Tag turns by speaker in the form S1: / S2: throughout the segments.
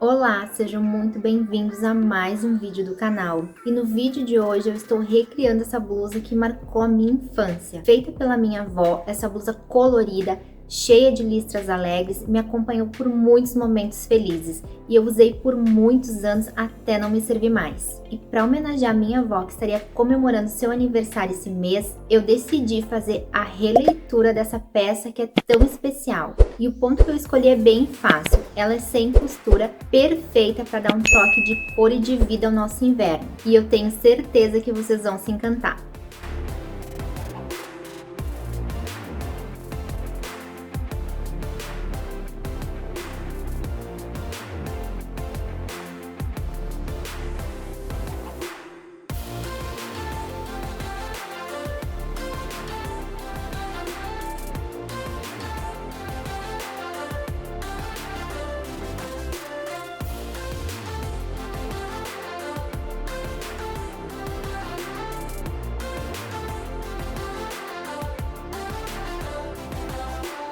S1: Olá, sejam muito bem-vindos a mais um vídeo do canal. E no vídeo de hoje eu estou recriando essa blusa que marcou a minha infância. Feita pela minha avó, essa blusa colorida, cheia de listras alegres, me acompanhou por muitos momentos felizes e eu usei por muitos anos até não me servir mais. E para homenagear minha avó, que estaria comemorando seu aniversário esse mês, eu decidi fazer a releitura dessa peça que é tão especial. E o ponto que eu escolhi é bem fácil, ela é sem costura, perfeita para dar um toque de cor e de vida ao nosso inverno. E eu tenho certeza que vocês vão se encantar.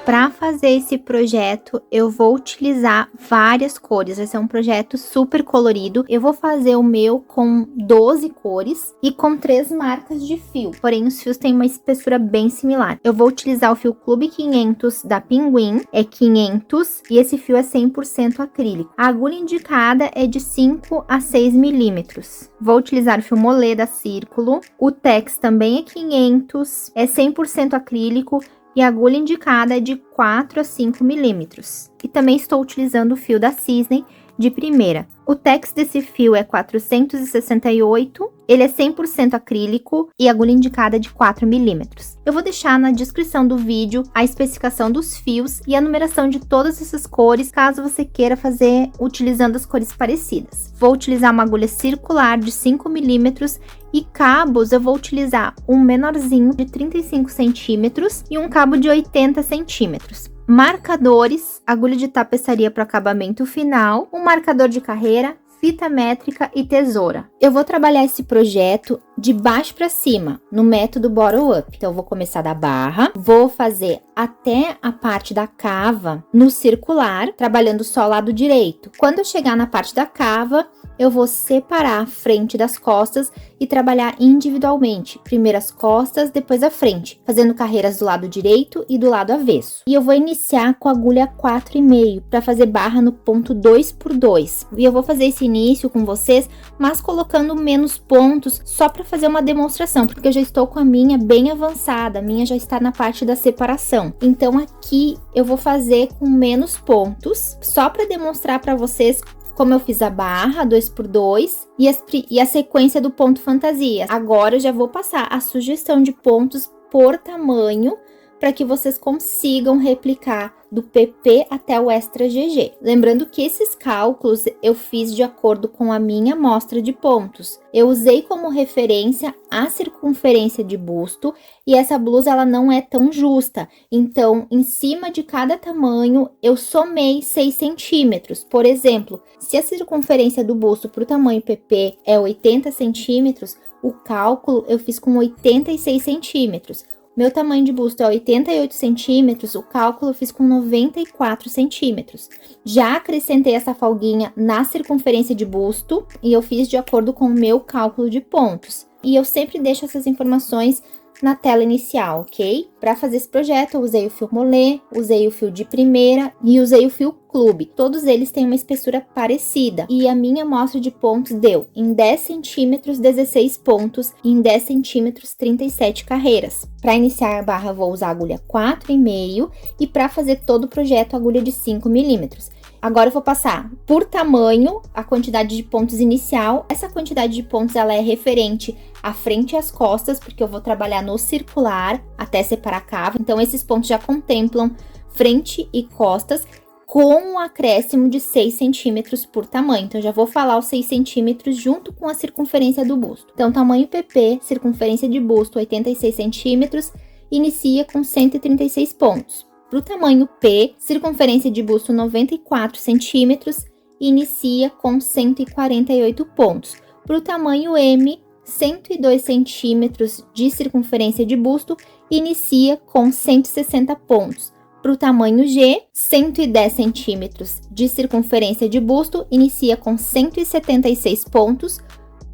S1: Para fazer esse projeto, eu vou utilizar várias cores, vai ser um projeto super colorido. Eu vou fazer o meu com 12 cores e com 3 marcas de fio, porém os fios têm uma espessura bem similar. Eu vou utilizar o fio Clube 500 da Pinguim, é 500 e esse fio é 100% acrílico. A agulha indicada é de 5 a 6 milímetros. Vou utilizar o fio Molê da Círculo, o Tex também é 500, é 100% acrílico, e a agulha indicada é de 4 a 5 milímetros. E também estou utilizando o fio da Cisne de primeira. O Tex desse fio é 468, ele é 100% acrílico e a agulha indicada é de 4 milímetros. Eu vou deixar na descrição do vídeo a especificação dos fios e a numeração de todas essas cores, caso você queira fazer utilizando as cores parecidas. Vou utilizar uma agulha circular de 5 milímetros e cabos eu vou utilizar um menorzinho de 35 centímetros e um cabo de 80 centímetros. Marcadores, agulha de tapeçaria para o acabamento final, um marcador de carreira, fita métrica e tesoura. Eu vou trabalhar esse projeto de baixo para cima, no método bottom up. Então, eu vou começar da barra, vou fazer até a parte da cava no circular, trabalhando só o lado direito. Quando eu chegar na parte da cava, eu vou separar a frente das costas e trabalhar individualmente. Primeiro as costas, depois a frente, fazendo carreiras do lado direito e do lado avesso. E eu vou iniciar com a agulha 4,5 para fazer barra no ponto 2 por 2. E eu vou fazer esse início com vocês, mas colocando menos pontos só para fazer uma demonstração, porque eu já estou com a minha bem avançada, a minha já está na parte da separação. Então aqui eu vou fazer com menos pontos, só para demonstrar para vocês como eu fiz a barra 2 por 2 e a sequência do ponto fantasia. Agora eu já vou passar a sugestão de pontos por tamanho para que vocês consigam replicar do PP até o Extra GG. Lembrando que esses cálculos eu fiz de acordo com a minha amostra de pontos. Eu usei como referência a circunferência de busto e essa blusa ela não é tão justa. Então, em cima de cada tamanho, eu somei 6 centímetros. Por exemplo, se a circunferência do busto para o tamanho PP é 80 centímetros, o cálculo eu fiz com 86 centímetros. Meu tamanho de busto é 88 centímetros, o cálculo eu fiz com 94 centímetros. Já acrescentei essa folguinha na circunferência de busto e eu fiz de acordo com o meu cálculo de pontos. E eu sempre deixo essas informações na tela inicial, ok? Para fazer esse projeto, eu usei o fio Molê, usei o fio de primeira e usei o fio Clube. Todos eles têm uma espessura parecida e a minha amostra de pontos deu em 10 centímetros 16 pontos e em 10 centímetros 37 carreiras. Para iniciar a barra, eu vou usar a agulha 4,5 e para fazer todo o projeto, a agulha de 5 milímetros. Agora eu vou passar por tamanho a quantidade de pontos inicial. Essa quantidade de pontos ela é referente à frente e às costas, porque eu vou trabalhar no circular até separar a cava. Então, esses pontos já contemplam frente e costas com um acréscimo de 6 centímetros por tamanho. Então, já vou falar os 6 centímetros junto com a circunferência do busto. Então, tamanho PP, circunferência de busto 86 centímetros, inicia com 136 pontos. Para o tamanho P, circunferência de busto 94 centímetros, inicia com 148 pontos. Para o tamanho M, 102 centímetros de circunferência de busto, inicia com 160 pontos. Para o tamanho G, 110 centímetros de circunferência de busto, inicia com 176 pontos.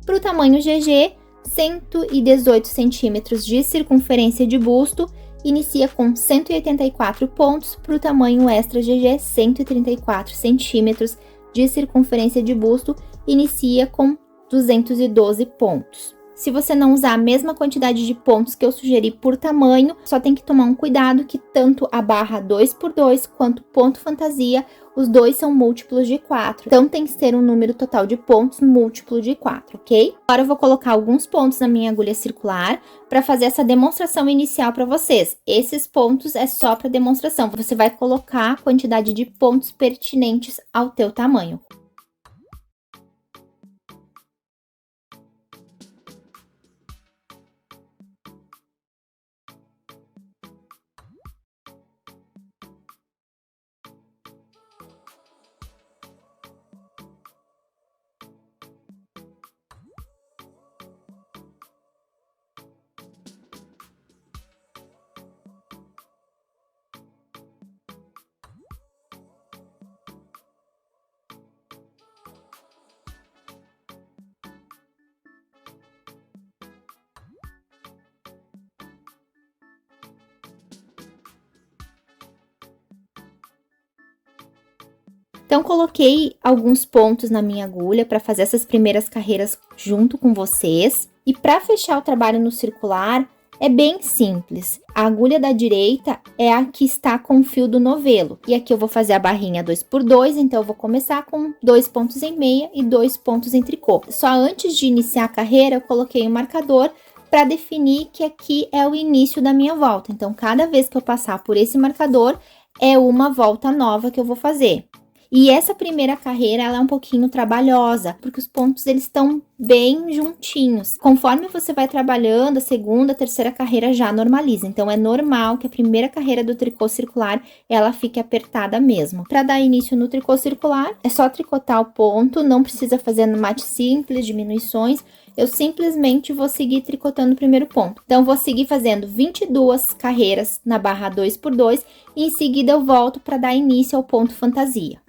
S1: Para o tamanho GG, 118 centímetros de circunferência de busto, inicia com 184 pontos. Para o tamanho extra GG, 134 centímetros de circunferência de busto, inicia com 212 pontos. Se você não usar a mesma quantidade de pontos que eu sugeri por tamanho, só tem que tomar um cuidado que tanto a barra 2x2 quanto ponto fantasia, os dois são múltiplos de 4. Então, tem que ser um número total de pontos múltiplo de 4, ok? Agora, eu vou colocar alguns pontos na minha agulha circular para fazer essa demonstração inicial para vocês. Esses pontos é só para demonstração. Você vai colocar a quantidade de pontos pertinentes ao teu tamanho. Então, coloquei alguns pontos na minha agulha para fazer essas primeiras carreiras junto com vocês. E para fechar o trabalho no circular, é bem simples. A agulha da direita é a que está com o fio do novelo. E aqui eu vou fazer a barrinha 2x2, então eu vou começar com 2 pontos em meia e 2 pontos em tricô. Só antes de iniciar a carreira, eu coloquei um marcador para definir que aqui é o início da minha volta. Então, cada vez que eu passar por esse marcador, é uma volta nova que eu vou fazer. E essa primeira carreira, ela é um pouquinho trabalhosa, porque os pontos, eles estão bem juntinhos. Conforme você vai trabalhando, a segunda, a terceira carreira já normaliza. Então, é normal que a primeira carreira do tricô circular, ela fique apertada mesmo. Para dar início no tricô circular, é só tricotar o ponto, não precisa fazer no mate simples, diminuições. Eu simplesmente vou seguir tricotando o primeiro ponto. Então, vou seguir fazendo 22 carreiras na barra 2x2 e em seguida eu volto para dar início ao ponto fantasia.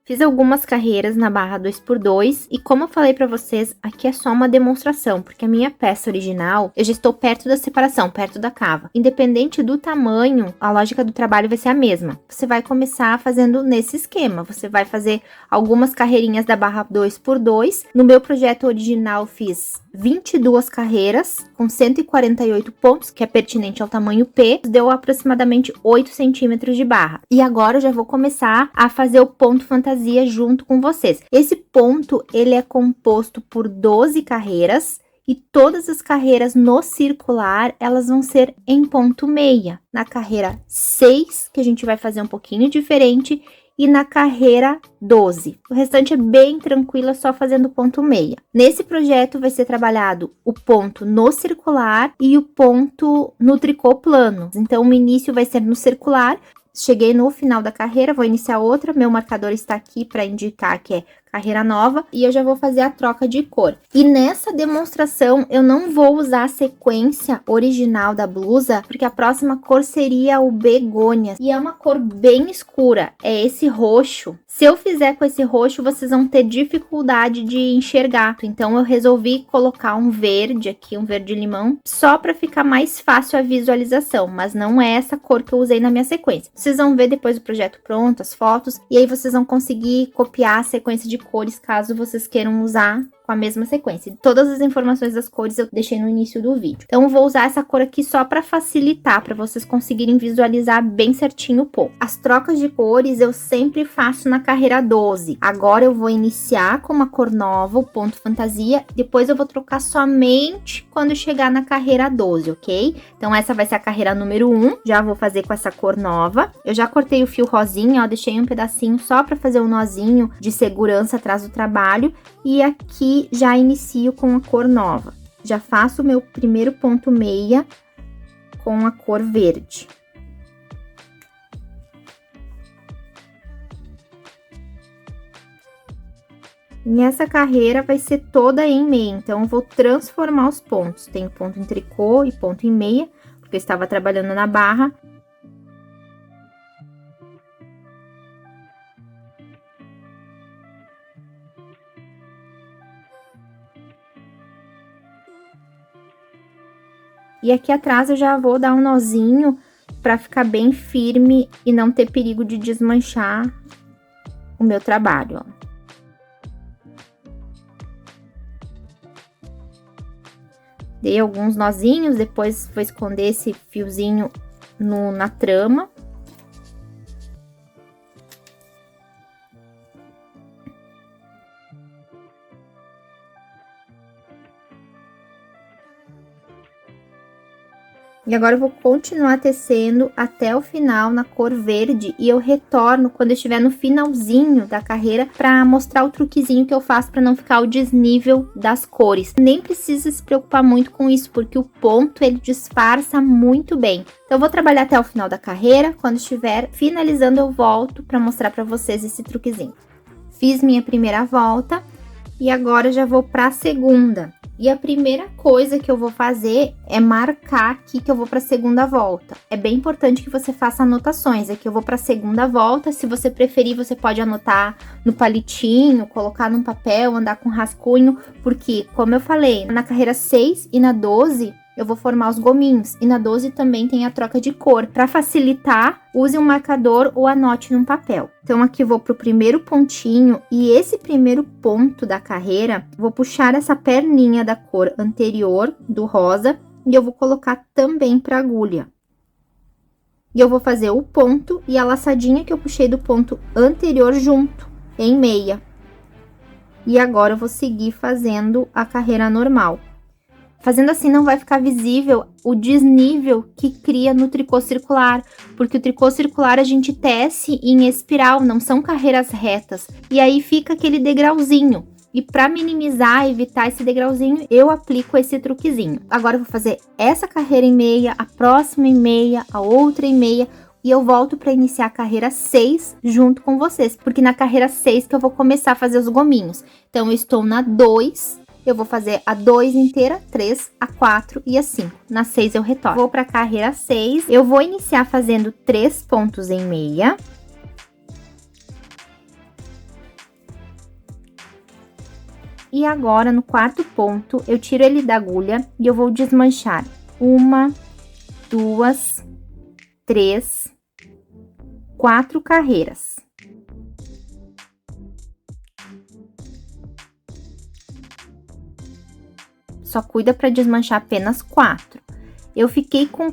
S1: Fiz algumas carreiras na barra 2x2 e como eu falei pra vocês, aqui é só uma demonstração, porque a minha peça original, eu já estou perto da separação, perto da cava. Independente do tamanho, a lógica do trabalho vai ser a mesma. Você vai começar fazendo nesse esquema, você vai fazer algumas carreirinhas da barra 2x2. No meu projeto original, fiz 22 carreiras com 148 pontos, que é pertinente ao tamanho P, deu aproximadamente 8 centímetros de barra. E agora eu já vou começar a fazer o ponto fantasia junto com vocês. Esse ponto, ele é composto por 12 carreiras e todas as carreiras no circular, elas vão ser em ponto meia. Na carreira 6, que a gente vai fazer um pouquinho diferente, e na carreira 12. O restante é bem tranquilo, é só fazendo ponto meia. Nesse projeto vai ser trabalhado o ponto no circular e o ponto no tricô plano. Então, o início vai ser no circular. Cheguei no final da carreira, vou iniciar outra. Meu marcador está aqui para indicar que é carreira nova e eu já vou fazer a troca de cor. E nessa demonstração eu não vou usar a sequência original da blusa, porque a próxima cor seria o begônia. E é uma cor bem escura, é esse roxo. Se eu fizer com esse roxo, vocês vão ter dificuldade de enxergar. Então eu resolvi colocar um verde aqui, um verde limão, só para ficar mais fácil a visualização, mas não é essa cor que eu usei na minha sequência. Vocês vão ver depois do projeto pronto, as fotos, e aí vocês vão conseguir copiar a sequência de cores, caso vocês queiram usar com a mesma sequência. Todas as informações das cores eu deixei no início do vídeo. Então, eu vou usar essa cor aqui só para facilitar, para vocês conseguirem visualizar bem certinho o ponto. As trocas de cores eu sempre faço na carreira 12. Agora, eu vou iniciar com uma cor nova, o ponto fantasia, depois eu vou trocar somente quando chegar na carreira 12, ok? Então, essa vai ser a carreira número 1, já vou fazer com essa cor nova. Eu já cortei o fio rosinha, ó, deixei um pedacinho só para fazer um nozinho de segurança atrás do trabalho, e aqui já inicio com a cor nova. Já faço o meu primeiro ponto meia com a cor verde. E essa carreira vai ser toda em meia, então eu vou transformar os pontos. Tenho ponto em tricô e ponto em meia, porque eu estava trabalhando na barra. E aqui atrás eu já vou dar um nozinho para ficar bem firme e não ter perigo de desmanchar o meu trabalho, ó. Dei alguns nozinhos, depois vou esconder esse fiozinho na trama. E agora eu vou continuar tecendo até o final na cor verde e eu retorno quando eu estiver no finalzinho da carreira para mostrar o truquezinho que eu faço para não ficar o desnível das cores. Nem precisa se preocupar muito com isso, porque o ponto ele disfarça muito bem. Então eu vou trabalhar até o final da carreira, quando estiver finalizando eu volto para mostrar para vocês esse truquezinho. Fiz minha primeira volta e agora já vou para a segunda. E a primeira coisa que eu vou fazer é marcar aqui que eu vou para a segunda volta. É bem importante que você faça anotações. Aqui eu vou para a segunda volta. Se você preferir, você pode anotar no palitinho, colocar num papel, andar com rascunho. Porque, como eu falei, na carreira 6 e na 12... eu vou formar os gominhos, e na 12 também tem a troca de cor. Para facilitar, use um marcador ou anote num papel. Então, aqui vou pro primeiro pontinho, e esse primeiro ponto da carreira, vou puxar essa perninha da cor anterior, do rosa, e eu vou colocar também pra agulha. E eu vou fazer o ponto e a laçadinha que eu puxei do ponto anterior junto, em meia. E agora eu vou seguir fazendo a carreira normal. Fazendo assim não vai ficar visível o desnível que cria no tricô circular, porque o tricô circular a gente tece em espiral, não são carreiras retas, e aí fica aquele degrauzinho. E para minimizar, evitar esse degrauzinho, eu aplico esse truquezinho. Agora eu vou fazer essa carreira em meia, a próxima em meia, a outra em meia, e eu volto para iniciar a carreira 6 junto com vocês, porque na carreira 6 que eu vou começar a fazer os gominhos. Então eu estou na 2, eu vou fazer a 2 inteira, 3, a 4 e a 5. Na 6 eu retorno. Vou para a carreira 6, eu vou iniciar fazendo 3 pontos em meia. E agora, no quarto ponto, eu tiro ele da agulha e eu vou desmanchar 1, 2, 3, 4 carreiras. Só cuida para desmanchar apenas 4. Eu fiquei com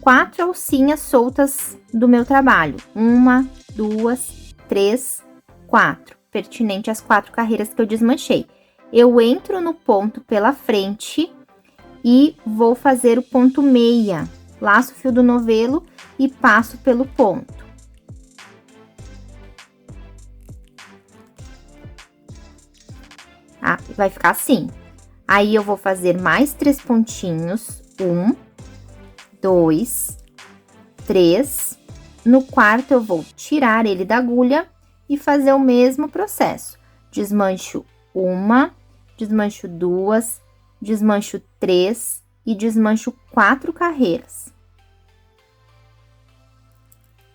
S1: 4 alcinhas soltas do meu trabalho. 1, 2, 3, 4. Pertinente às 4 carreiras que eu desmanchei. Eu entro no ponto pela frente e vou fazer o ponto meia. Laço o fio do novelo e passo pelo ponto. Ah, vai ficar assim. Aí, eu vou fazer mais 3 pontinhos. 1, 2, 3. No quarto, eu vou tirar ele da agulha e fazer o mesmo processo. Desmancho 1, desmancho 2, desmancho 3 e desmancho 4 carreiras.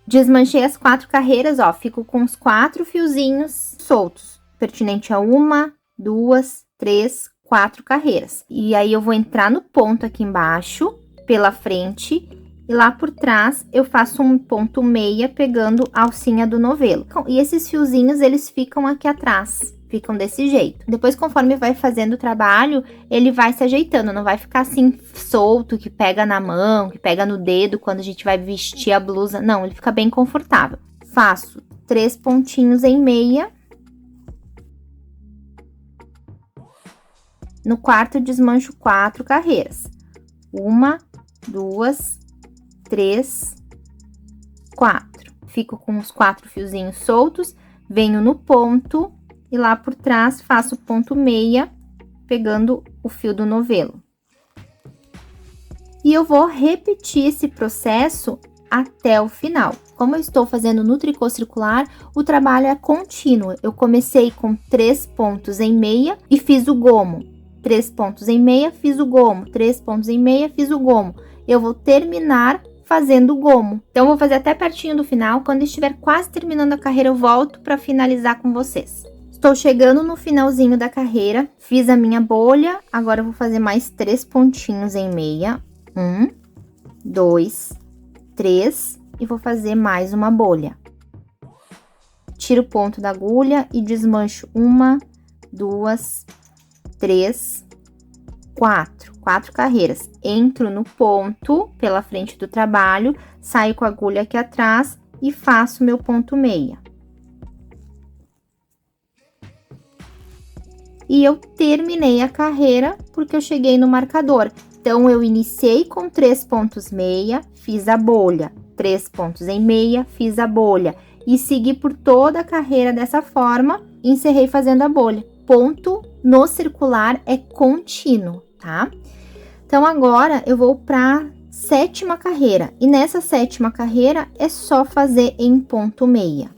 S1: Desmanchei as 4 carreiras, ó, fico com os 4 fiozinhos soltos, pertinente a 1, 2, 3, 4 carreiras. E aí, eu vou entrar no ponto aqui embaixo, pela frente, e lá por trás, eu faço um ponto meia, pegando a alcinha do novelo. E esses fiozinhos, eles ficam aqui atrás, ficam desse jeito. Depois, conforme vai fazendo o trabalho, ele vai se ajeitando, não vai ficar assim, solto, que pega na mão, que pega no dedo, quando a gente vai vestir a blusa. Não, ele fica bem confortável. Faço 3 pontinhos em meia. No quarto, desmancho 4 carreiras. 1, 2, 3, 4. Fico com os 4 fiozinhos soltos, venho no ponto e lá por trás faço ponto meia, pegando o fio do novelo. E eu vou repetir esse processo até o final. Como eu estou fazendo no tricô circular, o trabalho é contínuo. Eu comecei com 3 pontos em meia e fiz o gomo. 3 pontos em meia, fiz o gomo. 3 pontos em meia, fiz o gomo. Eu vou terminar fazendo o gomo. Então, eu vou fazer até pertinho do final. Quando estiver quase terminando a carreira, eu volto para finalizar com vocês. Estou chegando no finalzinho da carreira, fiz a minha bolha, agora eu vou fazer mais 3 pontinhos em meia. 1, 2, 3 e vou fazer mais uma bolha. Tiro o ponto da agulha e desmancho 1, 2, 3, 4 carreiras. Entro no ponto pela frente do trabalho, saio com a agulha aqui atrás e faço meu ponto meia. E eu terminei a carreira porque eu cheguei no marcador. Então, eu iniciei com 3 pontos meia, fiz a bolha, 3 pontos em meia, fiz a bolha. E segui por toda a carreira dessa forma, encerrei fazendo a bolha. Ponto no circular é contínuo, tá? Então, agora eu vou para 7ª carreira. E nessa 7ª carreira é só fazer em ponto meia.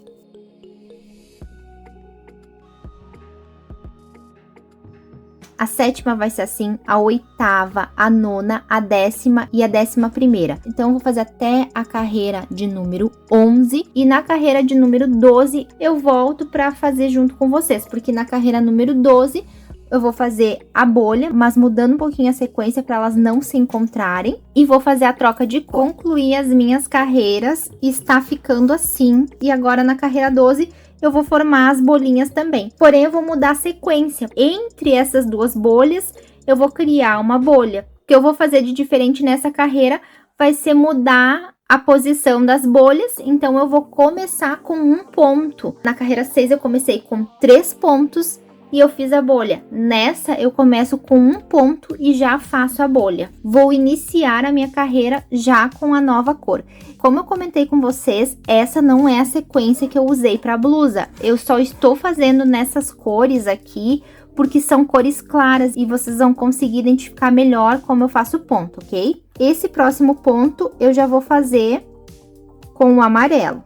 S1: A 7ª vai ser assim, a 8ª, a 9ª, a 10ª e a 11ª. Então, eu vou fazer até a carreira de número 11 e na carreira de número 12 eu volto para fazer junto com vocês, porque na carreira número 12 eu vou fazer a bolha, mas mudando um pouquinho a sequência para elas não se encontrarem e vou fazer a troca de cor. Concluí as minhas carreiras e está ficando assim. E agora na carreira 12 eu vou formar as bolinhas também. Porém, eu vou mudar a sequência. Entre essas duas bolhas, eu vou criar uma bolha. O que eu vou fazer de diferente nessa carreira vai ser mudar a posição das bolhas. Então, eu vou começar com 1 ponto. Na carreira 6, eu comecei com 3 pontos e eu fiz a bolha. Nessa, eu começo com 1 ponto e já faço a bolha. Vou iniciar a minha carreira já com a nova cor. Como eu comentei com vocês, essa não é a sequência que eu usei para a blusa. Eu só estou fazendo nessas cores aqui, porque são cores claras e vocês vão conseguir identificar melhor como eu faço o ponto, ok? Esse próximo ponto eu já vou fazer com o amarelo.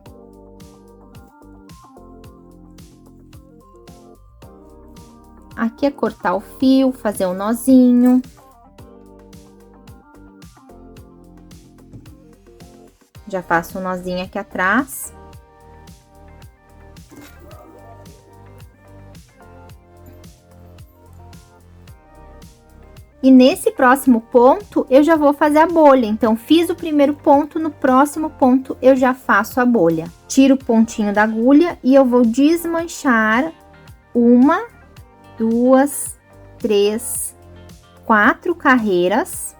S1: Aqui é cortar o fio, fazer um nozinho. Já faço um nozinho aqui atrás. E nesse próximo ponto, eu já vou fazer a bolha. Então, fiz o primeiro ponto, no próximo ponto eu já faço a bolha. Tiro o pontinho da agulha e eu vou desmanchar 1, 2, 3, 4 carreiras.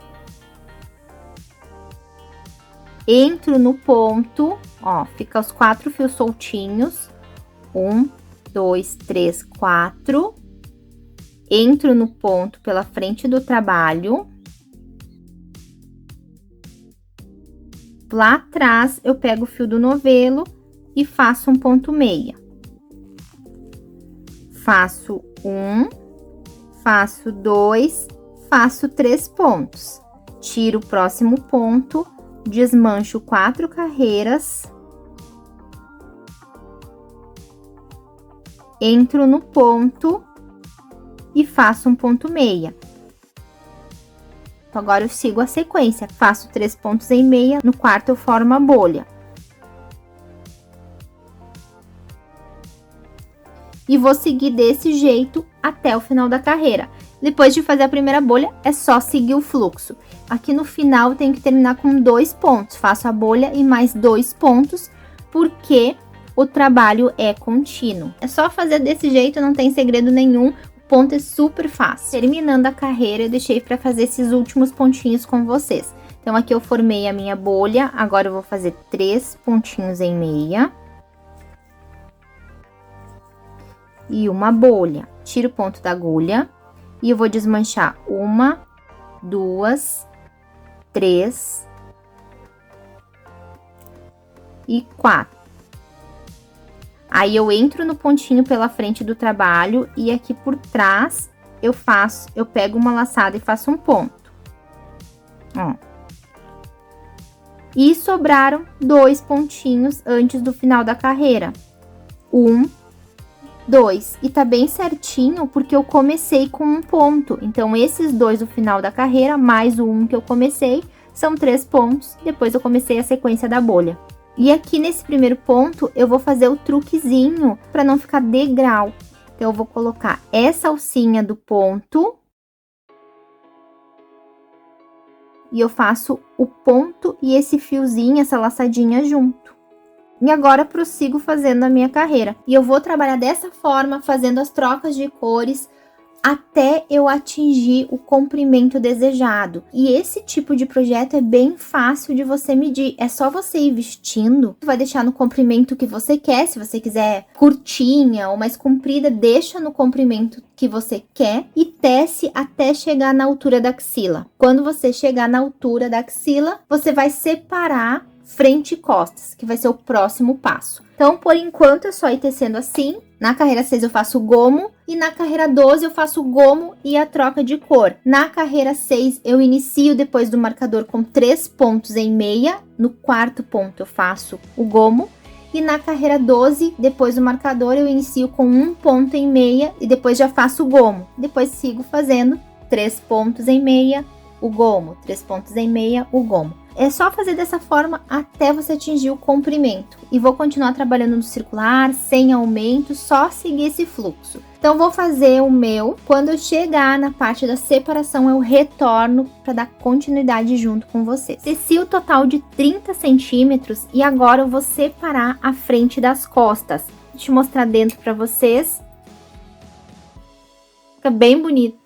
S1: Entro no ponto, ó, fica os 4 fios soltinhos. 1, 2, 3, 4. Entro no ponto pela frente do trabalho. Lá atrás, eu pego o fio do novelo e faço um ponto meia. Faço 1, faço 2, faço 3 pontos. Tiro o próximo ponto. Desmancho 4 carreiras, entro no ponto e faço um ponto meia. Então, agora eu sigo a sequência, faço 3 pontos em meia, no quarto eu formo a bolha. E vou seguir desse jeito até o final da carreira. Depois de fazer a primeira bolha, é só seguir o fluxo. Aqui no final, eu tenho que terminar com 2 pontos. Faço a bolha e mais 2 pontos, porque o trabalho é contínuo. É só fazer desse jeito, não tem segredo nenhum. O ponto é super fácil. Terminando a carreira, eu deixei para fazer esses últimos pontinhos com vocês. Então, aqui eu formei a minha bolha. Agora, eu vou fazer 3 pontinhos em meia. E uma bolha. Tiro o ponto da agulha. E eu vou desmanchar 1, 2, 3 e 4. Aí, eu entro no pontinho pela frente do trabalho e aqui por trás eu pego uma laçada e faço um ponto. Ó. e sobraram 2 pontinhos antes do final da carreira. 1, 2. E tá bem certinho porque eu comecei com 1 ponto. Então, esses 2 no final da carreira, mais o 1 que eu comecei, são 3 pontos. Depois eu comecei a sequência da bolha. E aqui nesse primeiro ponto, eu vou fazer o truquezinho para não ficar degrau. Então, eu vou colocar essa alcinha do ponto. E eu faço o ponto e esse fiozinho, essa laçadinha junto. E agora, prossigo fazendo a minha carreira. E eu vou trabalhar dessa forma, fazendo as trocas de cores, até eu atingir o comprimento desejado. E esse tipo de projeto é bem fácil de você medir. É só você ir vestindo, vai deixar no comprimento que você quer. Se você quiser curtinha ou mais comprida, deixa no comprimento que você quer e tece até chegar na altura da axila. Quando você chegar na altura da axila, você vai separar frente e costas, que vai ser o próximo passo. Então, por enquanto, é só ir tecendo assim. Na carreira 6 eu faço o gomo e na carreira 12 eu faço o gomo e a troca de cor. Na carreira 6 eu inicio depois do marcador com 3 pontos em meia. No quarto ponto eu faço o gomo. E na carreira 12, depois do marcador, eu inicio com 1 ponto em meia e depois já faço o gomo. Depois sigo fazendo 3 pontos em meia, o gomo, 3 pontos em meia, o gomo. É só fazer dessa forma até você atingir o comprimento. E vou continuar trabalhando no circular, sem aumento, só seguir esse fluxo. Então, vou fazer o meu. Quando eu chegar na parte da separação, eu retorno para dar continuidade junto com vocês. Teci o total de 30 centímetros e agora eu vou separar a frente das costas. Deixa eu mostrar dentro para vocês. Fica bem bonito.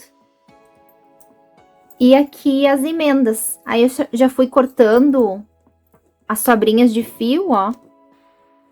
S1: E aqui as emendas. Aí eu já fui cortando as sobrinhas de fio, ó.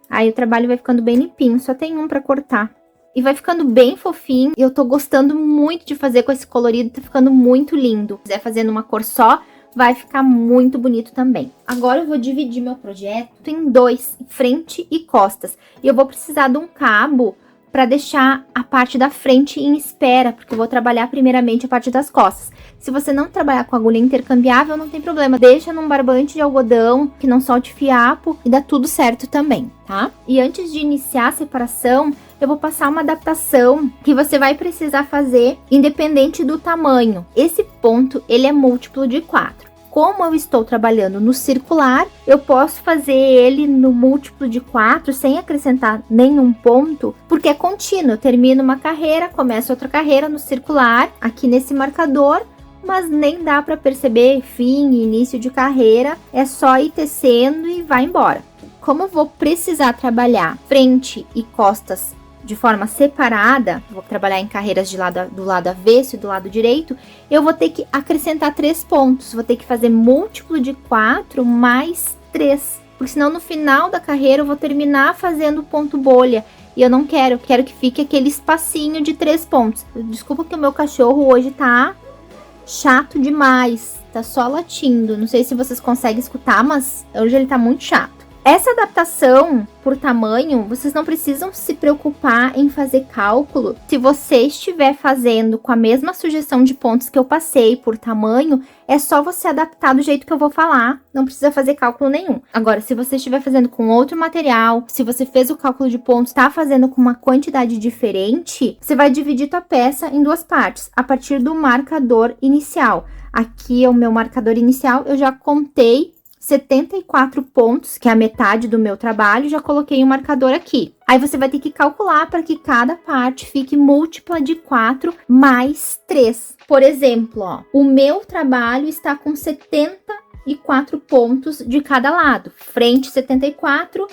S1: Aí o trabalho vai ficando bem limpinho, só tem um pra cortar. E vai ficando bem fofinho. E eu tô gostando muito de fazer com esse colorido, tá ficando muito lindo. Se quiser fazer numa cor só, vai ficar muito bonito também. Agora eu vou dividir meu projeto em 2, frente e costas. E eu vou precisar de um cabo para deixar a parte da frente em espera, porque eu vou trabalhar primeiramente a parte das costas. Se você não trabalhar com agulha intercambiável, não tem problema. Deixa num barbante de algodão, que não solte fiapo, e dá tudo certo também, tá? E antes de iniciar a separação, eu vou passar uma adaptação que você vai precisar fazer independente do tamanho. Esse ponto, ele é múltiplo de 4. Como eu estou trabalhando no circular, eu posso fazer ele no múltiplo de 4 sem acrescentar nenhum ponto, porque é contínuo. Eu termino uma carreira, começo outra carreira no circular, aqui nesse marcador, mas nem dá para perceber fim e início de carreira, é só ir tecendo e vai embora. Como eu vou precisar trabalhar frente e costas de forma separada, vou trabalhar em carreiras do lado avesso e do lado direito, eu vou ter que acrescentar 3 pontos, vou ter que fazer múltiplo de 4 mais 3, porque senão no final da carreira eu vou terminar fazendo ponto bolha, e eu não quero que fique aquele espacinho de 3 pontos. Desculpa que o meu cachorro hoje tá chato demais, tá só latindo, não sei se vocês conseguem escutar, mas hoje ele tá muito chato. Essa adaptação por tamanho, vocês não precisam se preocupar em fazer cálculo. Se você estiver fazendo com a mesma sugestão de pontos que eu passei por tamanho, é só você adaptar do jeito que eu vou falar, não precisa fazer cálculo nenhum. Agora, se você estiver fazendo com outro material, se você fez o cálculo de pontos, tá fazendo com uma quantidade diferente, você vai dividir tua peça em 2 partes, a partir do marcador inicial. Aqui é o meu marcador inicial, eu já contei 74 pontos, que é a metade do meu trabalho, já coloquei um marcador aqui. Aí você vai ter que calcular para que cada parte fique múltipla de 4 mais 3. Por exemplo, ó, o meu trabalho está com 74 pontos de cada lado. Frente 74,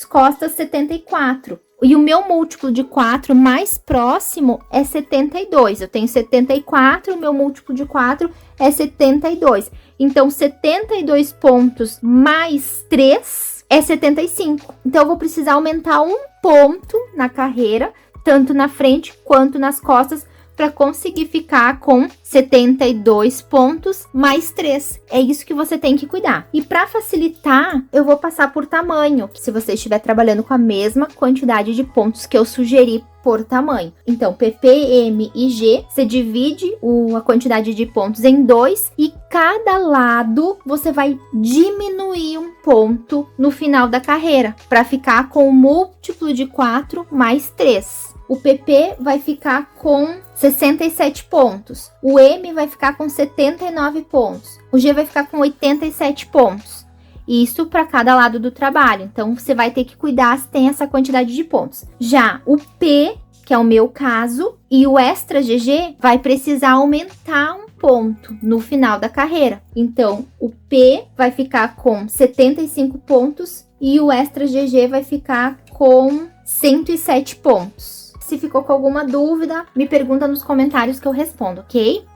S1: costas 74. E o meu múltiplo de 4 mais próximo é 72. Eu tenho 74, o meu múltiplo de 4 é 72. Então, 72 pontos mais 3 é 75. Então, eu vou precisar aumentar 1 ponto na carreira, tanto na frente quanto nas costas, para conseguir ficar com 72 pontos mais 3. É isso que você tem que cuidar. E para facilitar, eu vou passar por tamanho, se você estiver trabalhando com a mesma quantidade de pontos que eu sugeri por tamanho. Então, PP, M e G, você divide a quantidade de pontos em 2 e cada lado você vai diminuir um ponto no final da carreira, para ficar com o múltiplo de 4 mais 3. O PP vai ficar com 67 pontos. O M vai ficar com 79 pontos. O G vai ficar com 87 pontos. Isso para cada lado do trabalho. Então, você vai ter que cuidar se tem essa quantidade de pontos. Já o P, que é o meu caso, e o extra GG vai precisar aumentar um ponto no final da carreira. Então, o P vai ficar com 75 pontos e o extra GG vai ficar com 107 pontos. Se ficou com alguma dúvida, me pergunta nos comentários que eu respondo, ok?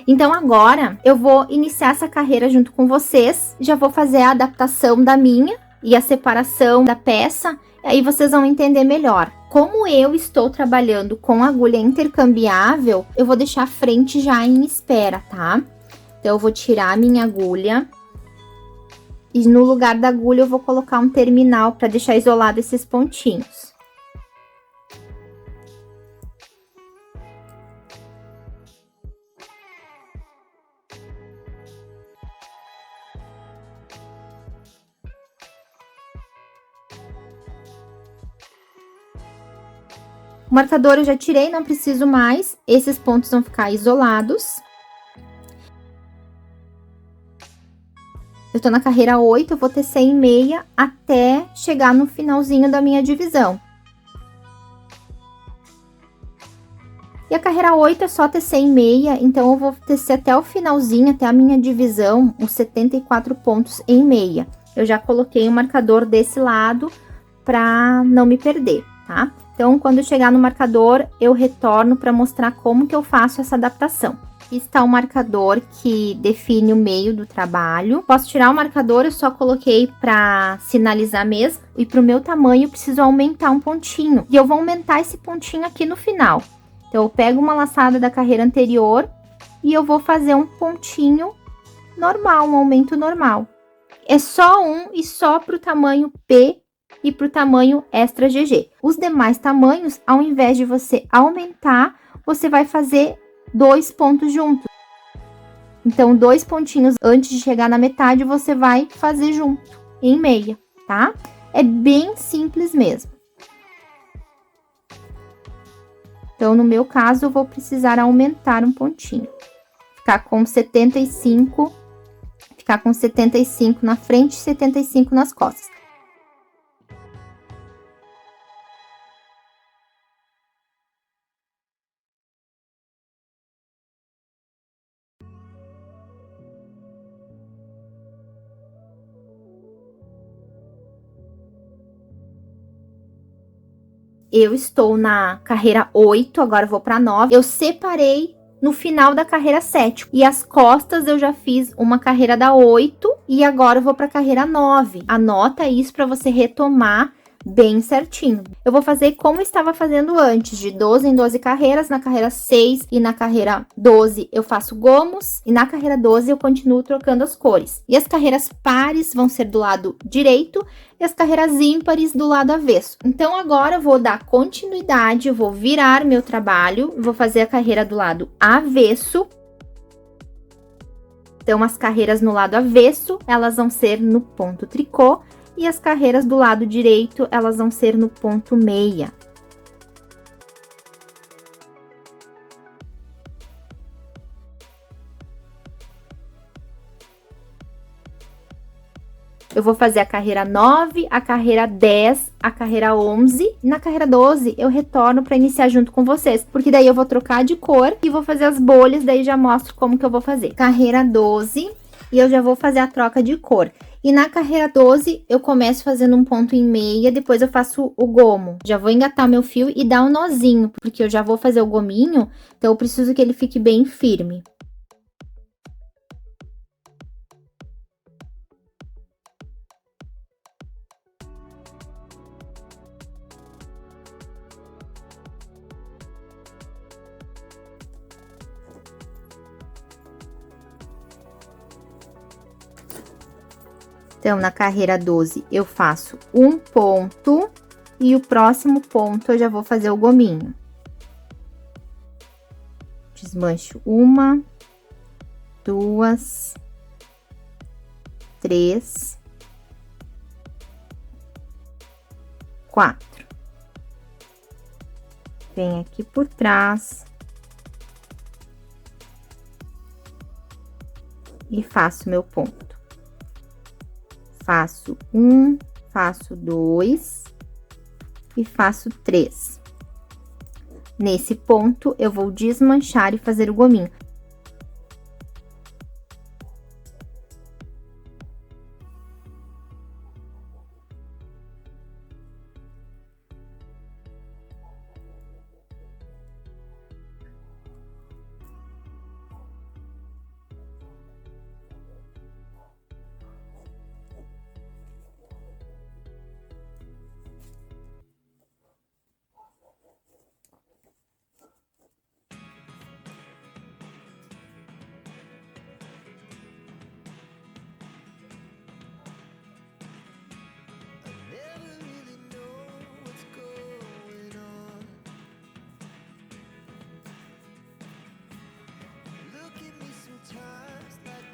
S1: Então, agora eu vou iniciar essa carreira junto com vocês. Já vou fazer a adaptação da minha e a separação da peça. E aí vocês vão entender melhor. Como eu estou trabalhando com agulha intercambiável, eu vou deixar a frente já em espera, tá? Então, eu vou tirar a minha agulha. E no lugar da agulha eu vou colocar um terminal para deixar isolado esses pontinhos. O marcador eu já tirei, não preciso mais. Esses pontos vão ficar isolados. Eu tô na carreira 8, eu vou tecer em meia até chegar no finalzinho da minha divisão. E a carreira 8 é só tecer em meia, então eu vou tecer até o finalzinho, até a minha divisão, os 74 pontos em meia. Eu já coloquei o marcador desse lado pra não me perder, tá? Então, quando eu chegar no marcador, eu retorno para mostrar como que eu faço essa adaptação. Aqui está o marcador que define o meio do trabalho. Posso tirar o marcador, eu só coloquei para sinalizar mesmo. E para o meu tamanho, eu preciso aumentar um pontinho. E eu vou aumentar esse pontinho aqui no final. Então, eu pego uma laçada da carreira anterior e eu vou fazer um pontinho normal, um aumento normal. É só um e só para o tamanho P e para o tamanho extra GG. Os demais tamanhos, ao invés de você aumentar, você vai fazer 2 pontos juntos. Então, 2 pontinhos antes de chegar na metade, você vai fazer junto, em meia, tá? É bem simples mesmo. Então, no meu caso, eu vou precisar aumentar um pontinho. Ficar com 75 na frente e 75 nas costas. Eu estou na carreira 8, agora eu vou para 9. Eu separei no final da carreira 7. E as costas eu já fiz uma carreira da 8 e agora eu vou para a carreira 9. Anota isso para você retomar bem certinho. Eu vou fazer como eu estava fazendo antes, de 12 em 12 carreiras. Na carreira 6 e na carreira 12 eu faço gomos e na carreira 12 eu continuo trocando as cores. E as carreiras pares vão ser do lado direito e as carreiras ímpares do lado avesso. Então, agora eu vou dar continuidade, eu vou virar meu trabalho, vou fazer a carreira do lado avesso. Então, as carreiras no lado avesso, elas vão ser no ponto tricô, e as carreiras do lado direito, elas vão ser no ponto meia. Eu vou fazer a carreira 9, a carreira 10, a carreira 11. E na carreira 12, eu retorno para iniciar junto com vocês. Porque daí eu vou trocar de cor e vou fazer as bolhas, daí já mostro como que eu vou fazer. Carreira 12, e eu já vou fazer a troca de cor. E na carreira 12, eu começo fazendo um ponto em meia, depois eu faço o gomo. Já vou engatar meu fio e dar um nozinho, porque eu já vou fazer o gominho, então eu preciso que ele fique bem firme. Então, na carreira 12, eu faço um ponto e o próximo ponto eu já vou fazer o gominho. Desmancho 1, 2, 3, 4. Venho aqui por trás. E faço meu ponto. Faço 1, faço 2 e faço 3. Nesse ponto, eu vou desmanchar e fazer o gominho.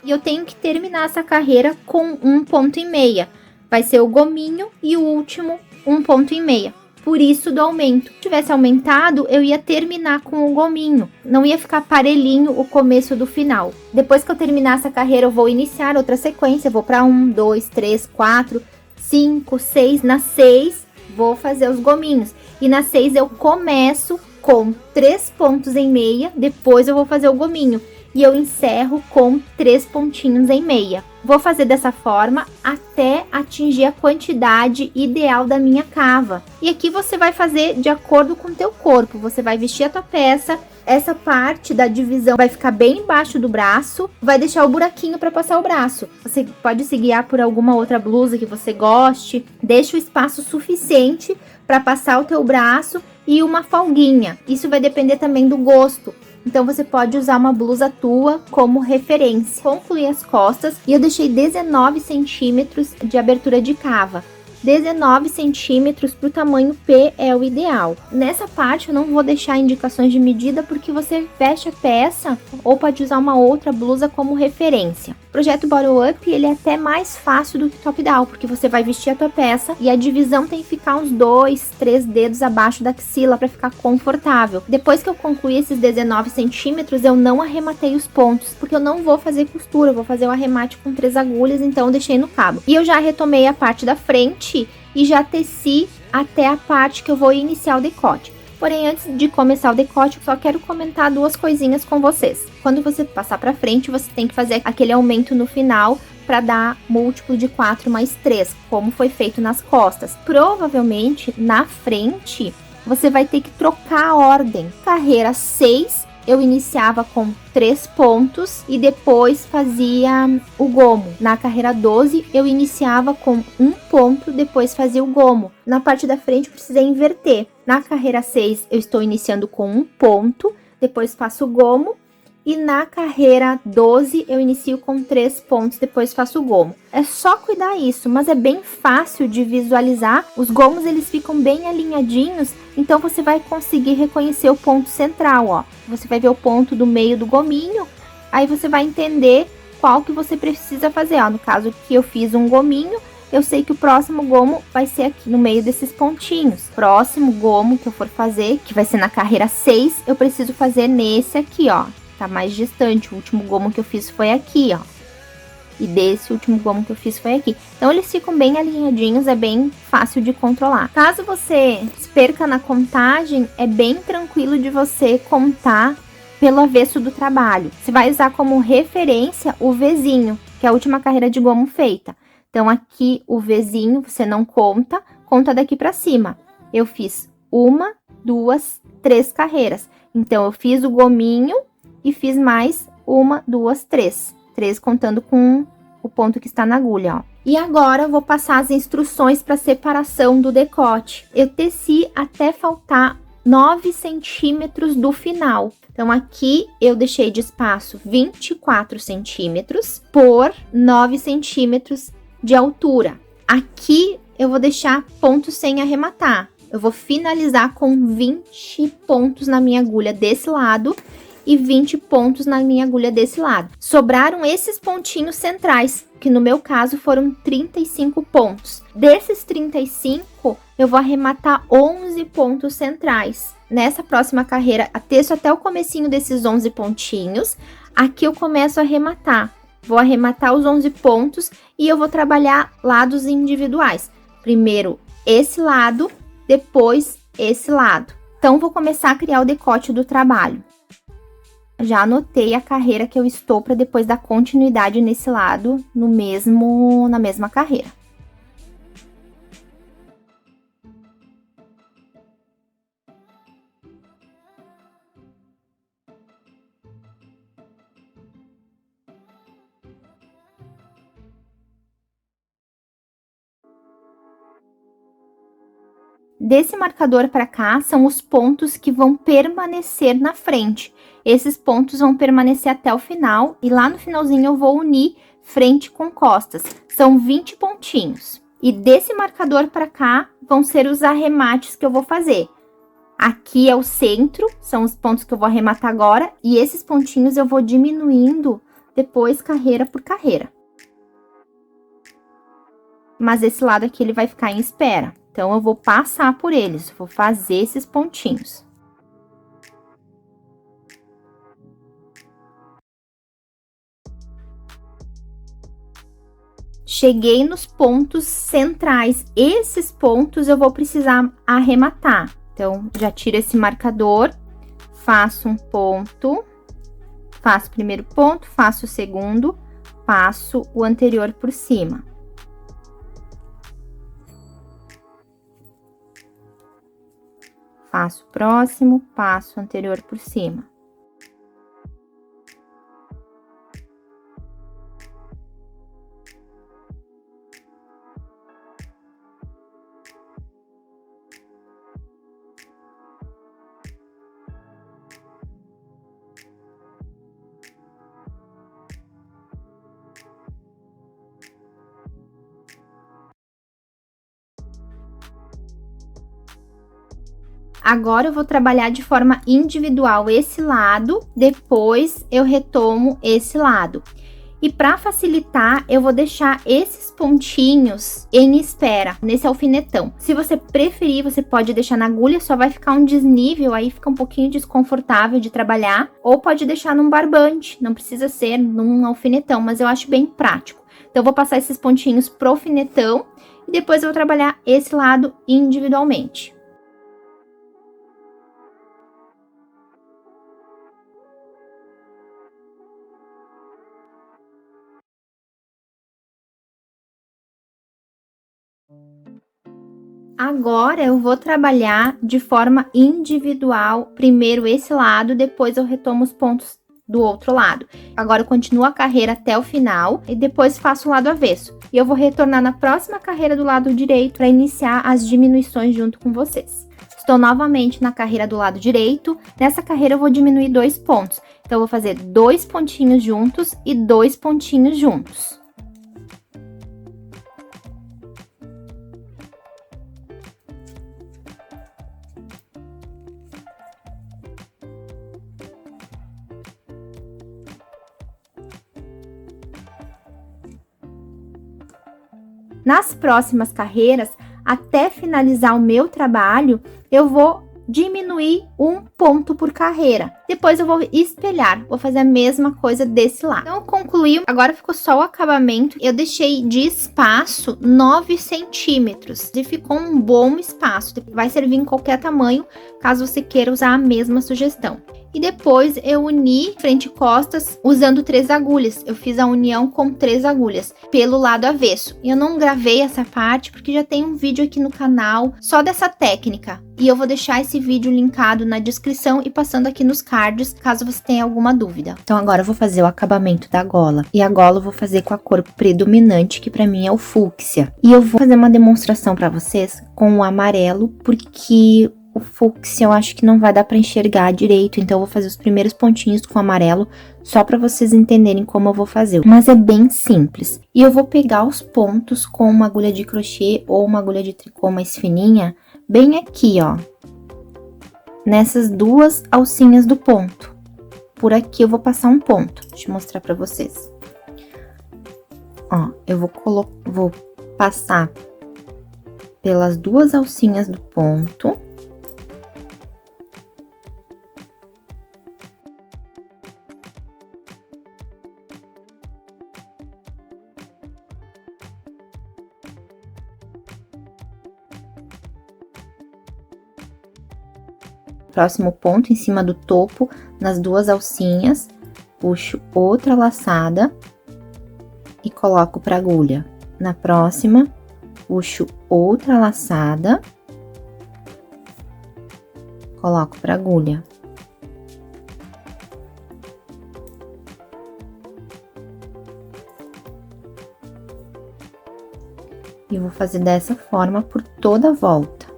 S1: E eu tenho que terminar essa carreira com 1 ponto e meia. Vai ser o gominho e o último 1 ponto e meia. Por isso do aumento. Se tivesse aumentado, eu ia terminar com o gominho. Não ia ficar parelhinho o começo do final. Depois que eu terminar essa carreira, eu vou iniciar outra sequência. Eu vou para 1, 2, 3, 4, 5, 6. Na 6, vou fazer os gominhos. E na 6 eu começo com 3 pontos em meia. Depois eu vou fazer o gominho. E eu encerro com 3 pontinhos em meia. Vou fazer dessa forma até atingir a quantidade ideal da minha cava. E aqui você vai fazer de acordo com o teu corpo. Você vai vestir a tua peça. Essa parte da divisão vai ficar bem embaixo do braço. Vai deixar o buraquinho para passar o braço. Você pode se guiar por alguma outra blusa que você goste. Deixa o espaço suficiente para passar o teu braço e uma folguinha. Isso vai depender também do gosto. Então, você pode usar uma blusa tua como referência. Concluí as costas e eu deixei 19 centímetros de abertura de cava. 19 centímetros para o tamanho P é o ideal. Nessa parte eu não vou deixar indicações de medida porque você veste a peça ou pode usar uma outra blusa como referência. O projeto Bottom Up ele é até mais fácil do que Top Down, porque você vai vestir a tua peça e a divisão tem que ficar uns 2, 3 dedos abaixo da axila para ficar confortável. Depois que eu concluí esses 19 centímetros, eu não arrematei os pontos, porque eu não vou fazer costura, eu vou fazer o arremate com 3 agulhas, então eu deixei no cabo. E eu já retomei a parte da frente e já teci até a parte que eu vou iniciar o decote. Porém, antes de começar o decote, eu só quero comentar 2 coisinhas com vocês. Quando você passar para frente, você tem que fazer aquele aumento no final para dar múltiplo de 4 mais 3, como foi feito nas costas. Provavelmente, na frente, você vai ter que trocar a ordem. Carreira 6, eu iniciava com 3 pontos e depois fazia o gomo. Na carreira 12, eu iniciava com 1 ponto, depois fazia o gomo. Na parte da frente, eu precisei inverter. Na carreira 6, eu estou iniciando com 1 ponto, depois faço o gomo. E na carreira 12, eu inicio com 3 pontos, depois faço o gomo. É só cuidar isso, mas é bem fácil de visualizar. Os gomos, eles ficam bem alinhadinhos, então você vai conseguir reconhecer o ponto central, ó. Você vai ver o ponto do meio do gominho, aí você vai entender qual que você precisa fazer, ó. No caso aqui, eu fiz um gominho, eu sei que o próximo gomo vai ser aqui no meio desses pontinhos. Próximo gomo que eu for fazer, que vai ser na carreira 6, eu preciso fazer nesse aqui, ó. Tá mais distante, o último gomo que eu fiz foi aqui, ó. E desse último gomo que eu fiz foi aqui. Então, eles ficam bem alinhadinhos, é bem fácil de controlar. Caso você se perca na contagem, é bem tranquilo de você contar pelo avesso do trabalho. Você vai usar como referência o Vzinho, que é a última carreira de gomo feita. Então, aqui o Vzinho, você não conta, conta daqui pra cima. Eu fiz 1, 2, 3 carreiras. Então, eu fiz o gominho e fiz mais 1, 2, 3. 3 contando com o ponto que está na agulha, ó. E agora eu vou passar as instruções para separação do decote. Eu teci até faltar 9 centímetros do final. Então, aqui eu deixei de espaço 24 centímetros por 9 centímetros de altura. Aqui eu vou deixar ponto sem arrematar. Eu vou finalizar com 20 pontos na minha agulha desse lado e 20 pontos na minha agulha desse lado. Sobraram esses pontinhos centrais, que no meu caso foram 35 pontos. Desses 35, eu vou arrematar 11 pontos centrais. Nessa próxima carreira, teço até o comecinho desses 11 pontinhos. Aqui eu começo a arrematar. Vou arrematar os 11 pontos e eu vou trabalhar lados individuais. Primeiro esse lado, depois esse lado. Então, vou começar a criar o decote do trabalho. Já anotei a carreira que eu estou para depois dar continuidade nesse lado, na mesma carreira. Desse marcador para cá, são os pontos que vão permanecer na frente. Esses pontos vão permanecer até o final e lá no finalzinho eu vou unir frente com costas. São 20 pontinhos. E desse marcador para cá, vão ser os arremates que eu vou fazer. Aqui é o centro, são os pontos que eu vou arrematar agora. E esses pontinhos eu vou diminuindo depois, carreira por carreira. Mas esse lado aqui, ele vai ficar em espera. Então, eu vou passar por eles, vou fazer esses pontinhos. Cheguei nos pontos centrais. Esses pontos eu vou precisar arrematar. Então, já tiro esse marcador, faço um ponto, faço o primeiro ponto, faço o segundo, passo o anterior por cima. Passo o próximo, passo o anterior por cima. Agora, eu vou trabalhar de forma individual esse lado, depois eu retomo esse lado. E para facilitar, eu vou deixar esses pontinhos em espera, nesse alfinetão. Se você preferir, você pode deixar na agulha, só vai ficar um desnível, aí fica um pouquinho desconfortável de trabalhar. Ou pode deixar num barbante, não precisa ser num alfinetão, mas eu acho bem prático. Então, eu vou passar esses pontinhos pro alfinetão e depois eu vou trabalhar esse lado individualmente. Agora, eu vou trabalhar de forma individual, primeiro esse lado, depois eu retomo os pontos do outro lado. Agora, eu continuo a carreira até o final e depois faço o lado avesso. E eu vou retornar na próxima carreira do lado direito para iniciar as diminuições junto com vocês. Estou novamente na carreira do lado direito. Nessa carreira, eu vou diminuir 2 pontos. Então, eu vou fazer 2 pontinhos juntos e 2 pontinhos juntos. Nas próximas carreiras, até finalizar o meu trabalho, eu vou diminuir 1 ponto por carreira. Depois eu vou espelhar, vou fazer a mesma coisa desse lado. Então, concluí, agora ficou só o acabamento. Eu deixei de espaço 9 centímetros e ficou um bom espaço. Vai servir em qualquer tamanho, caso você queira usar a mesma sugestão. E depois eu uni frente e costas usando 3 agulhas. Eu fiz a união com 3 agulhas pelo lado avesso. Eu não gravei essa parte porque já tem um vídeo aqui no canal só dessa técnica. E eu vou deixar esse vídeo linkado na descrição e passando aqui nos cards, caso você tenha alguma dúvida. Então agora eu vou fazer o acabamento da gola. E a gola eu vou fazer com a cor predominante, que pra mim é o fúcsia. E eu vou fazer uma demonstração pra vocês com o amarelo, porque o fúcsia eu acho que não vai dar pra enxergar direito, então eu vou fazer os primeiros pontinhos com amarelo, só pra vocês entenderem como eu vou fazer. Mas é bem simples. E eu vou pegar os pontos com uma agulha de crochê ou uma agulha de tricô mais fininha, bem aqui, ó, nessas 2 alcinhas do ponto. por aqui eu vou passar um ponto. Deixa eu mostrar pra vocês. Ó, eu vou passar pelas duas alcinhas do ponto. Próximo ponto, em cima do topo, nas duas alcinhas, puxo outra laçada e coloco pra agulha. Na próxima, puxo outra laçada, coloco pra agulha. E vou fazer dessa forma por toda a volta.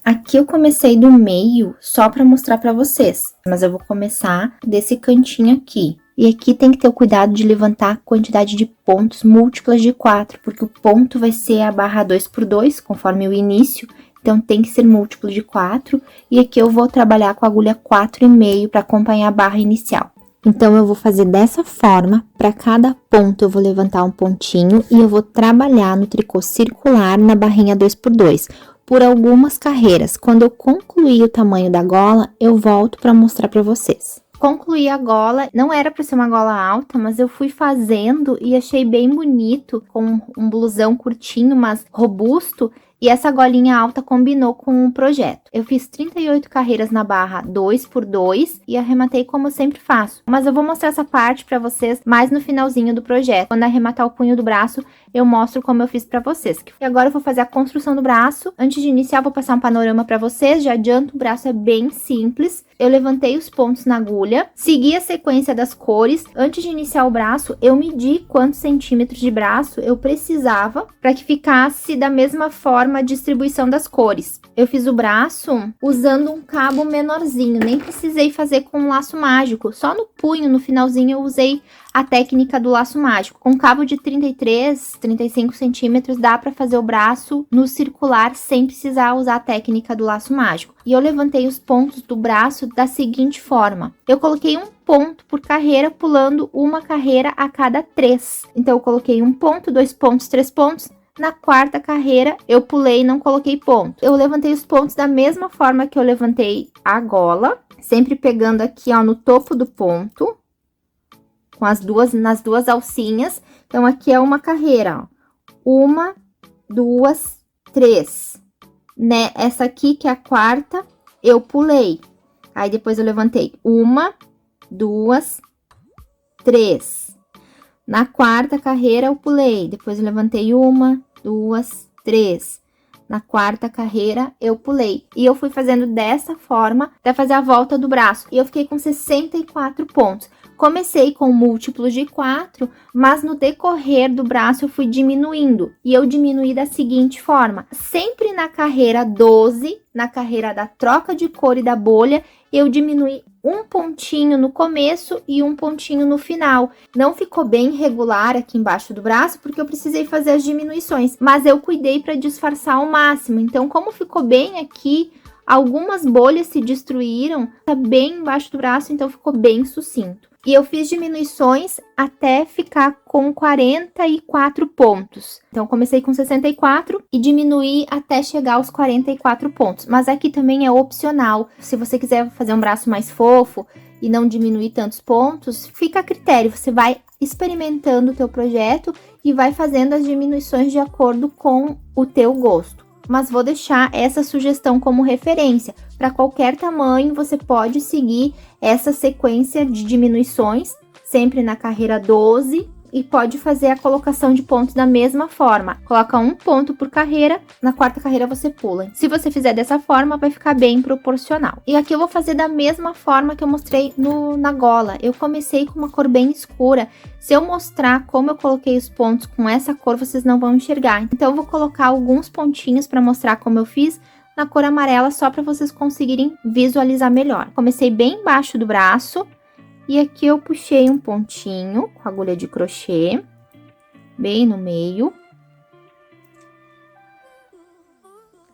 S1: Aqui eu comecei do meio só pra mostrar pra vocês, mas eu vou começar desse cantinho aqui. E aqui tem que ter o cuidado de levantar a quantidade de pontos múltiplas de 4, porque o ponto vai ser a barra 2x2, conforme o início, então tem que ser múltiplo de 4. E aqui eu vou trabalhar com a agulha 4,5 para acompanhar a barra inicial. Então, eu vou fazer dessa forma, para cada ponto eu vou levantar um pontinho e eu vou trabalhar no tricô circular na barrinha 2x2. Por algumas carreiras. Quando eu concluir o tamanho da gola, eu volto para mostrar para vocês. Concluí a gola, não era para ser uma gola alta, mas eu fui fazendo e achei bem bonito, com um blusão curtinho, mas robusto, e essa golinha alta combinou com o projeto. Eu fiz 38 carreiras na barra 2x2 e arrematei como eu sempre faço. Mas eu vou mostrar essa parte para vocês mais no finalzinho do projeto. Quando arrematar o punho do braço, eu mostro como eu fiz para vocês. E agora eu vou fazer a construção do braço. Antes de iniciar, eu vou passar um panorama para vocês. Já adianto, o braço é bem simples. Eu levantei os pontos na agulha, segui a sequência das cores. Antes de iniciar o braço, eu medi quantos centímetros de braço eu precisava para que ficasse da mesma forma a distribuição das cores. Eu fiz o braço usando um cabo menorzinho, nem precisei fazer com um laço mágico, só no punho, no finalzinho, eu usei a técnica do laço mágico. Com cabo de 33, 35 centímetros, dá para fazer o braço no circular sem precisar usar a técnica do laço mágico. E eu levantei os pontos do braço da seguinte forma. Eu coloquei um ponto por carreira, pulando uma carreira a cada 3. Então, eu coloquei um ponto, 2 pontos, 3 pontos. Na quarta carreira, eu pulei e não coloquei ponto. Eu levantei os pontos da mesma forma que eu levantei a gola, sempre pegando aqui, ó, no topo do ponto, com nas duas alcinhas. Então, aqui é uma carreira, ó. 1, 2, 3. Né? Essa aqui, que é a quarta, eu pulei. Aí, depois eu levantei 1, 2, 3. Na quarta carreira, eu pulei. Depois eu levantei 1, 2, 3. Na quarta carreira, eu pulei. E eu fui fazendo dessa forma até fazer a volta do braço. E eu fiquei com 64 pontos. Comecei com múltiplos de 4, mas no decorrer do braço eu fui diminuindo. E eu diminuí da seguinte forma. Sempre na carreira 12, na carreira da troca de cor e da bolha, eu diminuí um pontinho no começo e um pontinho no final. Não ficou bem regular aqui embaixo do braço, porque eu precisei fazer as diminuições, mas eu cuidei para disfarçar ao máximo. Então, como ficou bem aqui, algumas bolhas se destruíram, tá bem embaixo do braço, então ficou bem sucinto. E eu fiz diminuições até ficar com 44 pontos. Então, comecei com 64 e diminuí até chegar aos 44 pontos. Mas aqui também é opcional. Se você quiser fazer um braço mais fofo e não diminuir tantos pontos, fica a critério. Você vai experimentando o teu projeto e vai fazendo as diminuições de acordo com o teu gosto. mas vou deixar essa sugestão como referência. Para qualquer tamanho, você pode seguir essa sequência de diminuições, sempre na carreira 12, e pode fazer a colocação de pontos da mesma forma. Coloca um ponto por carreira, na quarta carreira você pula. Se você fizer dessa forma, vai ficar bem proporcional. E aqui eu vou fazer da mesma forma que eu mostrei na gola. Eu comecei com uma cor bem escura. Se eu mostrar como eu coloquei os pontos com essa cor, vocês não vão enxergar. Então, eu vou colocar alguns pontinhos para mostrar como eu fiz na cor amarela, só para vocês conseguirem visualizar melhor. Comecei bem embaixo do braço. E aqui eu puxei um pontinho com agulha de crochê, bem no meio.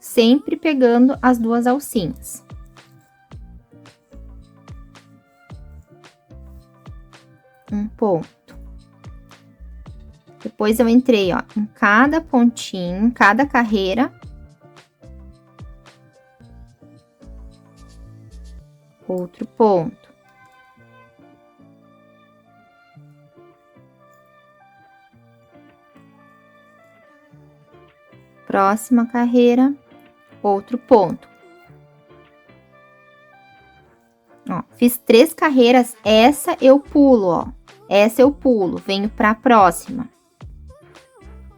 S1: Sempre pegando as duas alcinhas. Um ponto. Depois eu entrei, ó, em cada pontinho, em cada carreira. Outro ponto. Próxima carreira, outro ponto. Ó, fiz 3 carreiras, essa eu pulo, ó. Essa eu pulo, venho pra próxima.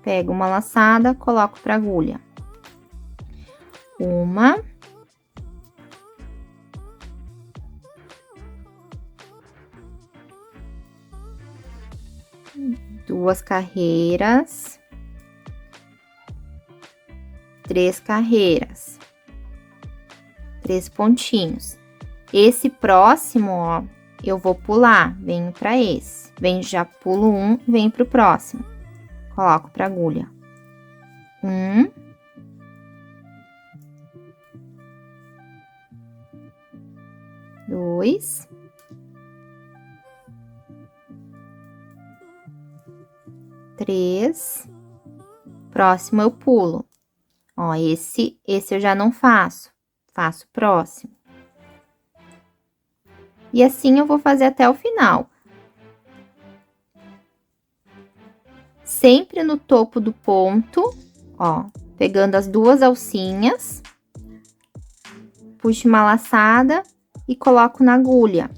S1: Pego uma laçada, coloco pra agulha. Uma. Duas carreiras. 3 carreiras, 3 pontinhos. Esse próximo, ó, eu vou pular, venho para esse. Venho, já pulo um, venho pro próximo. Coloco pra agulha. 1. 2. 3. Próximo eu pulo. Ó, esse eu já não faço. Faço o próximo. E assim eu vou fazer até o final. Sempre no topo do ponto, ó, pegando as duas alcinhas. Puxo uma laçada e coloco na agulha.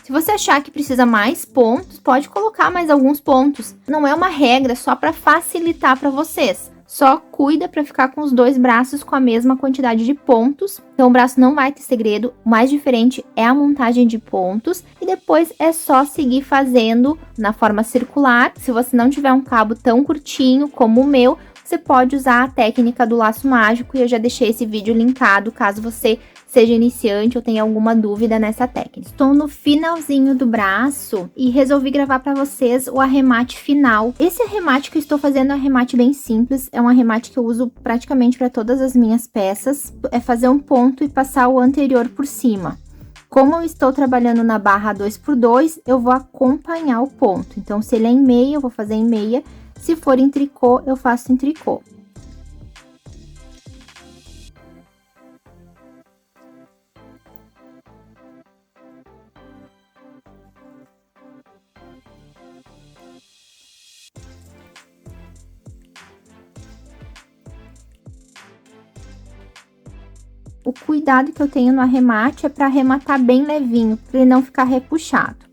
S1: Se você achar que precisa mais pontos, pode colocar mais alguns pontos. Não é uma regra, só para facilitar para vocês. Só cuida para ficar com os 2 braços com a mesma quantidade de pontos. Então, o braço não vai ter segredo. O mais diferente é a montagem de pontos. E depois é só seguir fazendo na forma circular. Se você não tiver um cabo tão curtinho como o meu, você pode usar a técnica do laço mágico. E eu já deixei esse vídeo linkado, caso você seja iniciante ou tenha alguma dúvida nessa técnica. Estou no finalzinho do braço e resolvi gravar para vocês o arremate final. Esse arremate que eu estou fazendo é um arremate bem simples, é um arremate que eu uso praticamente para todas as minhas peças. É fazer um ponto e passar o anterior por cima. Como eu estou trabalhando na barra 2x2, eu vou acompanhar o ponto. Então, se ele é em meia, eu vou fazer em meia. Se for em tricô, eu faço em tricô. O cuidado que eu tenho no arremate é para arrematar bem levinho, para ele não ficar repuxado.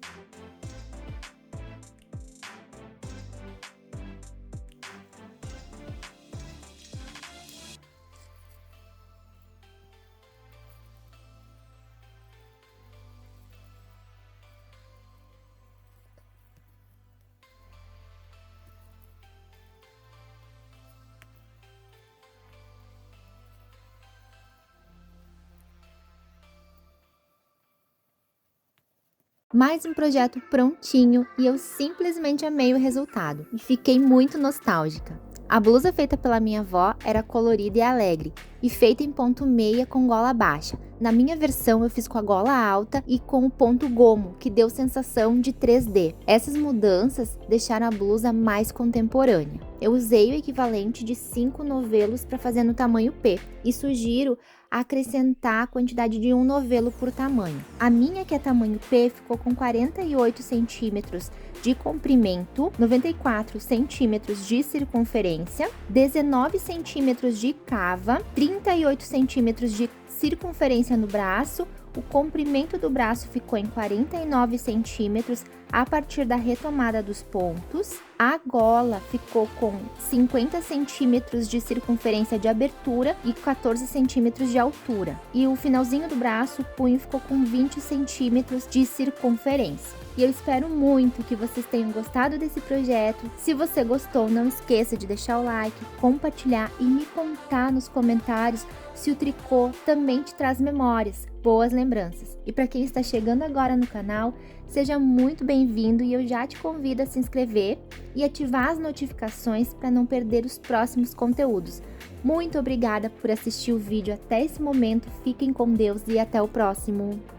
S1: Mais um projeto prontinho e eu simplesmente amei o resultado e fiquei muito nostálgica. A blusa feita pela minha avó era colorida e alegre, e feita em ponto meia com gola baixa. Na minha versão eu fiz com a gola alta e com o ponto gomo, que deu sensação de 3D. Essas mudanças deixaram a blusa mais contemporânea. Eu usei o equivalente de 5 novelos para fazer no tamanho P e sugiro acrescentar a quantidade de um novelo por tamanho. A minha, que é tamanho P, ficou com 48 centímetros de comprimento, 94 centímetros de circunferência, 19 centímetros de cava, 38 centímetros de circunferência no braço. O comprimento do braço ficou em 49 centímetros a partir da retomada dos pontos. A gola ficou com 50 centímetros de circunferência de abertura e 14 centímetros de altura. E o finalzinho do braço, o punho, ficou com 20 centímetros de circunferência. E eu espero muito que vocês tenham gostado desse projeto. Se você gostou, não esqueça de deixar o like, compartilhar e me contar nos comentários se o tricô também te traz memórias, boas lembranças. E para quem está chegando agora no canal, seja muito bem-vindo e eu já te convido a se inscrever e ativar as notificações para não perder os próximos conteúdos. Muito obrigada por assistir o vídeo até esse momento, fiquem com Deus e até o próximo!